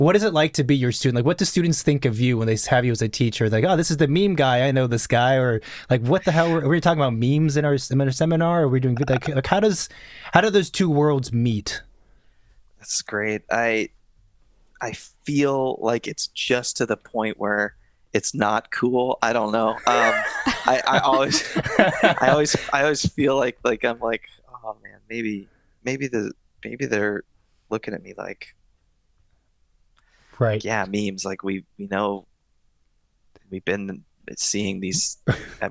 What is it like to be your student? Like, what do students think of you when they have you as a teacher? Like, oh, this is the meme guy. I know this guy. Or like, what the hell? Are we talking about memes in our seminar? Or are we doing like how do those two worlds meet? That's great. I feel like it's just to the point where it's not cool. I don't know. I always I always feel like I'm like, oh man, maybe maybe they're looking at me like Right. yeah, memes. Like we know we've been seeing these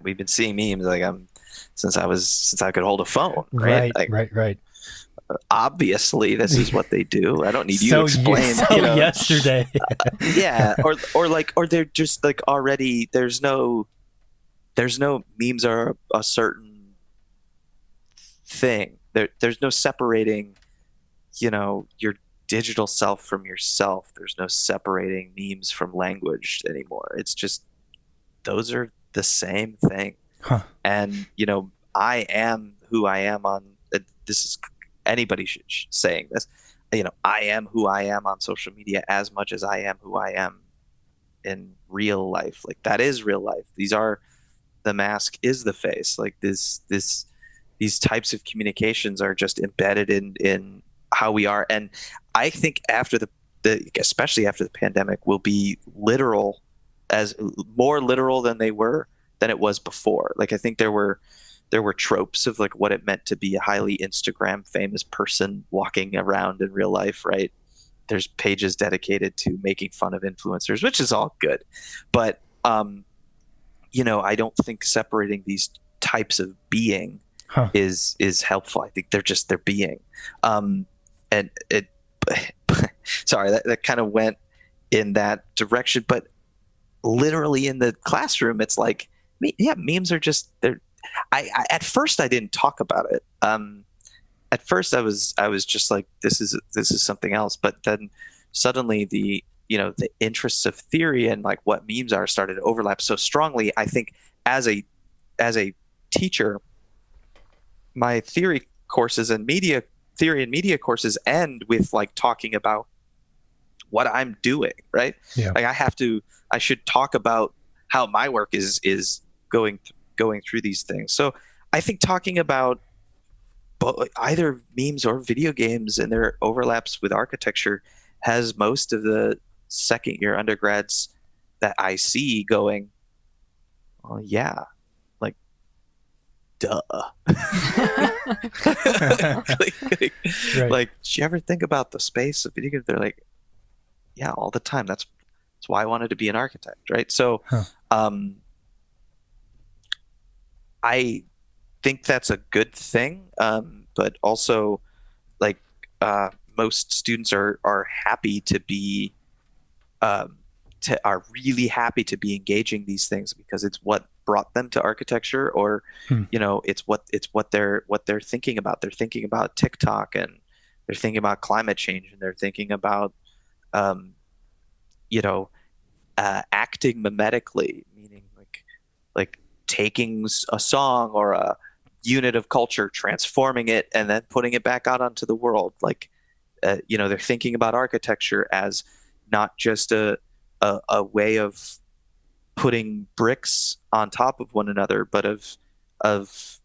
we've been seeing memes like I'm since I could hold a phone, right? Right. Like Right. Right. obviously this is what they do. I don't need you to So explain, so yesterday. yeah, or they're just like already there's no memes are a certain thing. There's no separating, your digital self from yourself. There's no separating memes from language anymore. It's just those are the same thing. Huh. And I am who I am on. This is anybody should saying this. I am who I am on social media as much as I am who I am in real life. Like that is real life. The mask is the face. Like these types of communications are just embedded in how we are. And I think after the especially after the pandemic will be literal, as more literal than it was before. Like I think there were tropes of like what it meant to be a highly Instagram famous person walking around in real life, right? There's pages dedicated to making fun of influencers, which is all good. But I don't think separating these types of being Huh. is helpful. I think they're being. And it sorry, that kind of went in that direction, but literally in the classroom it's like yeah, memes are just they're I at first I didn't talk about it. At first I was just like this is something else, but then suddenly the interests of theory and like what memes are started to overlap so strongly. I think as a teacher, my theory and media courses end with like talking about what I'm doing, right? Yeah. Like I should talk about how my work is going through these things. So I think talking about either memes or video games and their overlaps with architecture has most of the second year undergrads that I see going, oh yeah, like duh. like, Right. like, did you ever think about the space of video games? They're like, yeah, all the time. That's why I wanted to be an architect, right? So, Huh. um, I think that's a good thing, but also like most students are happy to be are really happy to be engaging these things because it's what brought them to architecture, or Hmm. it's what they're thinking about. They're thinking about TikTok, and they're thinking about climate change, and they're thinking about um, you know acting mimetically, meaning like taking a song or a unit of culture, transforming it, and then putting it back out onto the world. Like, they're thinking about architecture as not just a way of putting bricks on top of one another, but of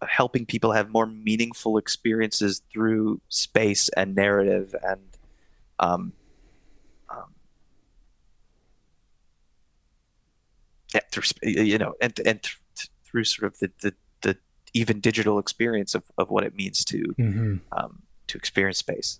helping people have more meaningful experiences through space and narrative and um, um, yeah, through sort of the even digital experience of what it means Hmm. to experience space.